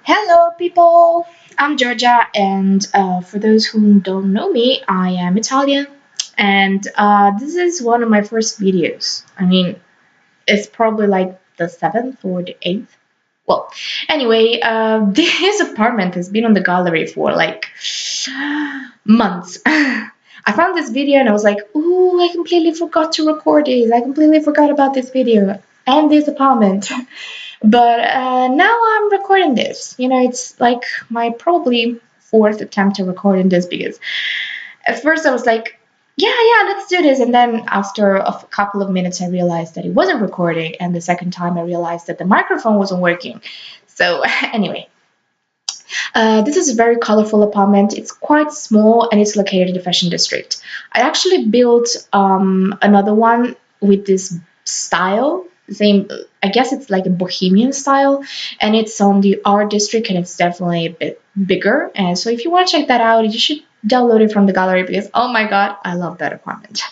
Hello, people. I'm Georgia, and for those who don't know me, I am Italian, and this is one of my first videos. I mean, it's probably like the seventh or the eighth. Well, anyway, this apartment has been on the gallery for like months. I found this video and I was like, "Ooh, I completely forgot to record this. I completely forgot about this video and this apartment." But now I'm recording this. It's like my probably fourth attempt to recording this because at first I was like, yeah, let's do this. And then after a couple of minutes, I realized that it wasn't recording. And the second time, I realized that the microphone wasn't working. So, anyway, this is a very colorful apartment. It's quite small and it's located in the fashion district. I actually built another one with this style. Same, I guess it's like a bohemian style, and it's on the art district, and it's definitely a bit bigger. And so, if you want to check that out, you should download it from the gallery because oh my god, I love that apartment.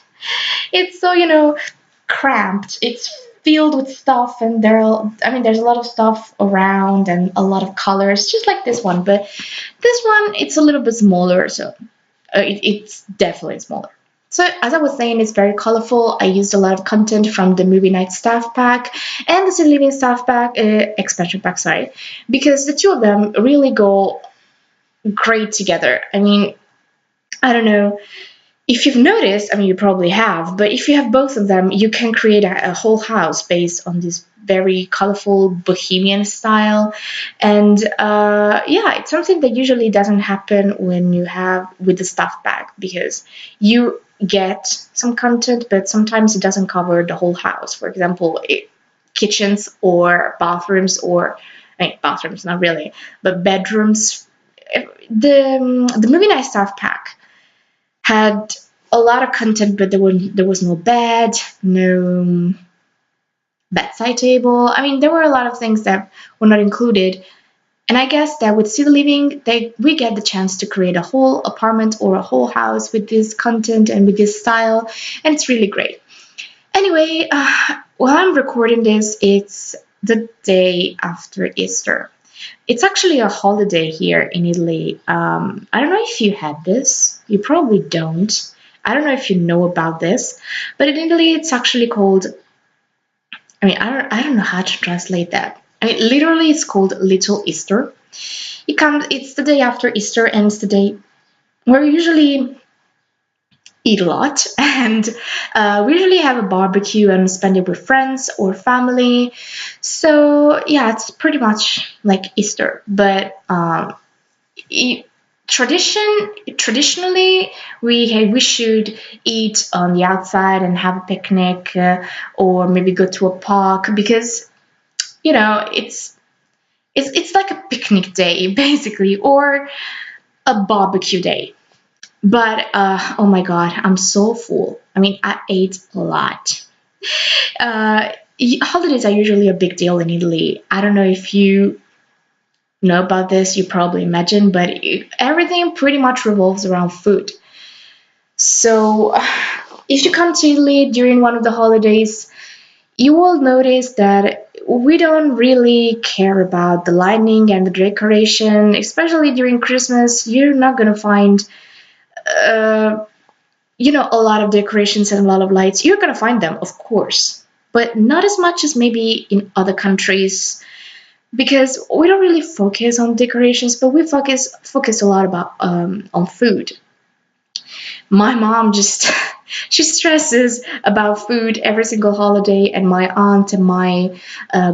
It's so cramped. It's filled with stuff, and there's a lot of stuff around and a lot of colors, just like this one. But this one, it's a little bit smaller, so it's definitely smaller. So as I was saying, it's very colorful. I used a lot of content from the movie night staff pack and the city living staff pack, expansion pack, sorry, because the two of them really go great together. I mean, I don't know if you've noticed, I mean, you probably have, but if you have both of them, you can create a whole house based on this very colorful bohemian style. And yeah, it's something that usually doesn't happen when you have with the stuff pack because you get some content, but sometimes it doesn't cover the whole house. For example, kitchens or bathrooms, or I mean, bathrooms, not really, but bedrooms. The movie night stuff pack had a lot of content, but there was no bed, no bedside table. I mean, there were a lot of things that were not included. And I guess that with city living, we get the chance to create a whole apartment or a whole house with this content and with this style, and it's really great. Anyway, while I'm recording this, it's the day after Easter. It's actually a holiday here in Italy. I don't know if you had this. You probably don't. I don't know if you know about this, but in Italy it's actually called. I mean, I don't know how to translate that. I mean, literally, it's called Little Easter. It's the day after Easter, and it's the day where we usually eat a lot, and we usually have a barbecue and spend it with friends or family. So yeah, it's pretty much like Easter, but traditionally we should eat on the outside and have a picnic, or maybe go to a park because it's like a picnic day basically, or a barbecue day. But oh my god, I'm so full. I mean, I ate a lot. uh, Holidays are usually a big deal in Italy. I don't know if you know about this, you probably imagine, but everything pretty much revolves around food. So if you come to Italy during one of the holidays, you will notice that we don't really care about the lighting and the decoration, especially during Christmas. You're not going to find uh, a lot of decorations and a lot of lights. You're going to find them, of course, but not as much as maybe in other countries, because we don't really focus on decorations, but we focus a lot about on food. My mom just she stresses about food every single holiday, and my aunt and my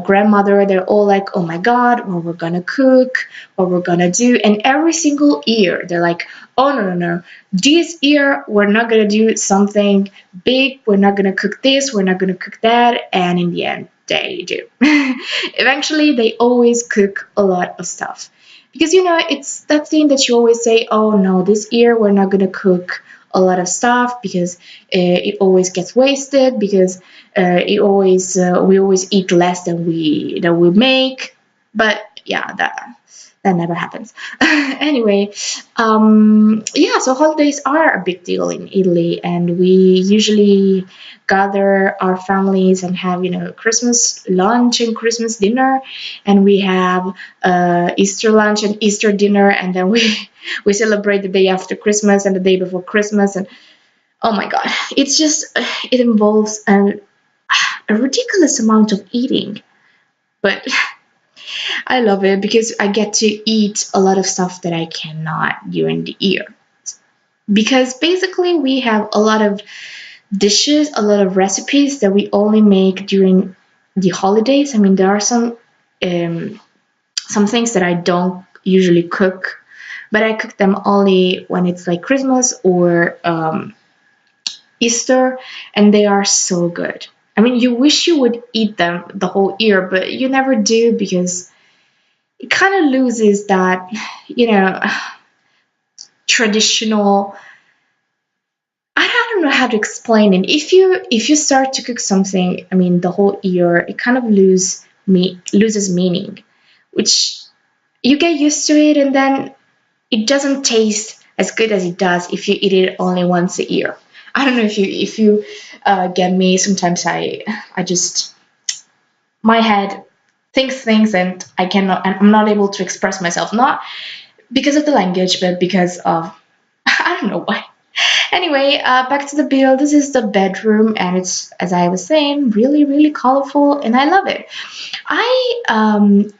grandmother, they're all like, oh my god, what we're gonna cook, what we're gonna do. And every single year they're like, oh no, this year we're not gonna do something big, we're not gonna cook this, we're not gonna cook that. And in the end they do. Eventually they always cook a lot of stuff, because it's that thing that you always say, oh no, this year we're not gonna cook a lot of stuff because it always gets wasted, because we always eat less than we make. But yeah, that never happens. Anyway, yeah, so holidays are a big deal in Italy, and we usually gather our families and have, Christmas lunch and Christmas dinner, and we have Easter lunch and Easter dinner, and then we celebrate the day after Christmas and the day before Christmas, and oh my God, it's just it involves a ridiculous amount of eating, but I love it because I get to eat a lot of stuff that I cannot during the year. Because basically, we have a lot of dishes, a lot of recipes that we only make during the holidays. I mean, there are some things that I don't usually cook, but I cook them only when it's like Christmas or Easter, and they are so good. I mean, you wish you would eat them the whole year, but you never do because it kind of loses that, traditional. I don't know how to explain it. If you start to cook something, I mean, the whole year, it kind of loses meaning, which you get used to it, and then it doesn't taste as good as it does if you eat it only once a year. I don't know if you get me. Sometimes I just my head thinks things and I'm not able to express myself, not because of the language, but because of I don't know why. Anyway, back to the build. This is the bedroom, and it's, as I was saying, really, really colorful, and I love it.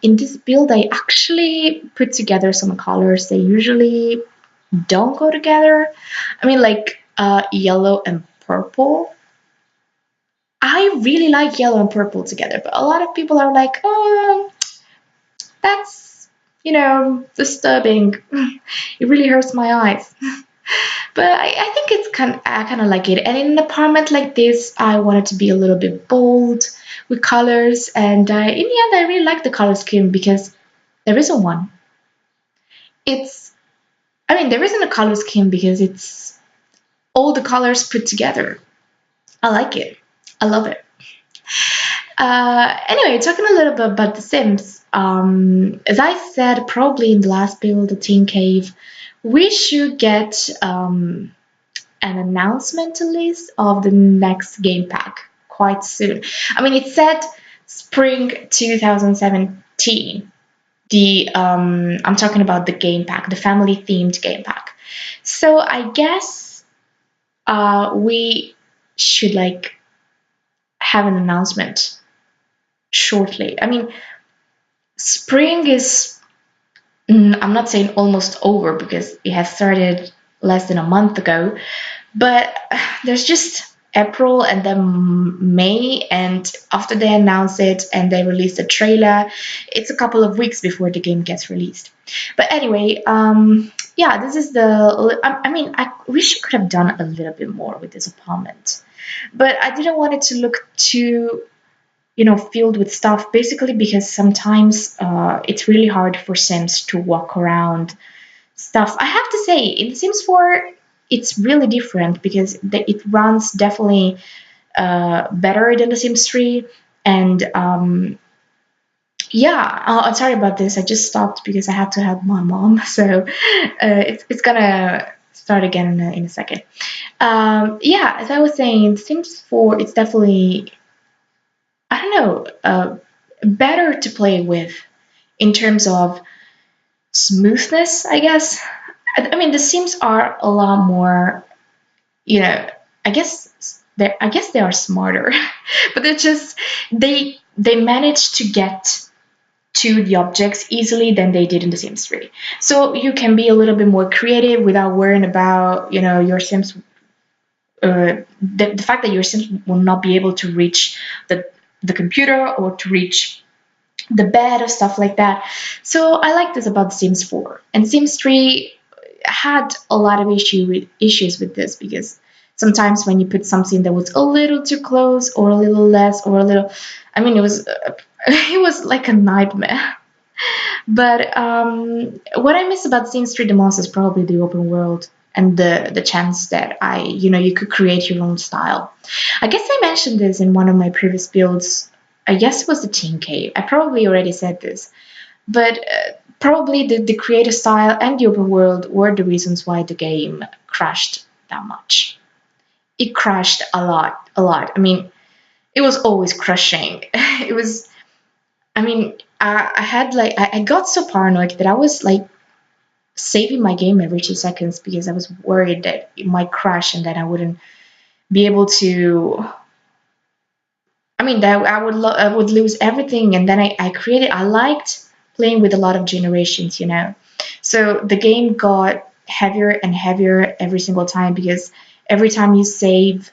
In this build, I actually put together some colors. They usually don't go together. I mean, like yellow and purple. I really like yellow and purple together, but a lot of people are like, oh, that's, disturbing. It really hurts my eyes. But I think I kind of like it. And in an apartment like this, I wanted to be a little bit bold with colors. And in the end, I really like the color scheme because there isn't one. There isn't a color scheme because it's all the colors put together. I like it. I love it. Anyway, talking a little bit about The Sims. As I said, probably in the last build, the Teen Cave, we should get an announcement at least of the next game pack quite soon. I mean, it said spring 2017. I'm talking about the game pack, the family themed game pack. So I guess we should have an announcement shortly. I mean, spring is, I'm not saying almost over because it has started less than a month ago, but there's just April and then May, and after they announce it and they release the trailer, it's a couple of weeks before the game gets released. But anyway, yeah, this is I wish I could have done a little bit more with this apartment, but I didn't want it to look too filled with stuff, basically because sometimes it's really hard for Sims to walk around stuff. I have to say, in Sims 4, it's really different because it runs definitely better than the Sims 3. And yeah, I'm sorry about this. I just stopped because I had to help my mom. So it's gonna start again in a second. Yeah, as I was saying, Sims 4, it's definitely, I don't know, better to play with in terms of smoothness, I guess. I mean, the Sims are a lot more, I guess they are smarter, but they manage to get to the objects easily than they did in the Sims 3. So you can be a little bit more creative without worrying about, your Sims. The fact that your Sims will not be able to reach the computer or to reach the bed or stuff like that. So I like this about Sims 4. And Sims 3 had a lot of issues with this because sometimes when you put something that was a little too close or a little less or a little, I mean, it was like a nightmare. But what I miss about Sims 3 the most is probably the open world and the chance that you could create your own style. I guess I mentioned this in one of my previous builds. I guess it was the Teen Cave. I probably already said this. But probably the creative style and the open world were the reasons why the game crashed that much. It crashed a lot, a lot. I mean, it was always crushing. It was, I mean, I had like, I got so paranoid that I was like saving my game every 2 seconds because I was worried that it might crash and that I wouldn't be able to. I mean, that I would lose everything. And then I liked playing with a lot of generations, you know. So the game got heavier and heavier every single time because every time you save,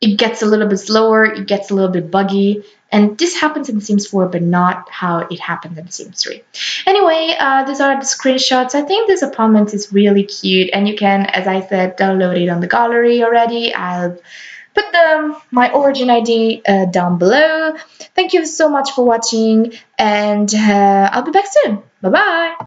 it gets a little bit slower, it gets a little bit buggy. And this happens in Sims 4, but not how it happened in Sims 3. Anyway, these are the screenshots. I think this apartment is really cute, and you can, as I said, download it on the gallery already. I'll put my origin ID down below. Thank you so much for watching, and I'll be back soon. Bye bye.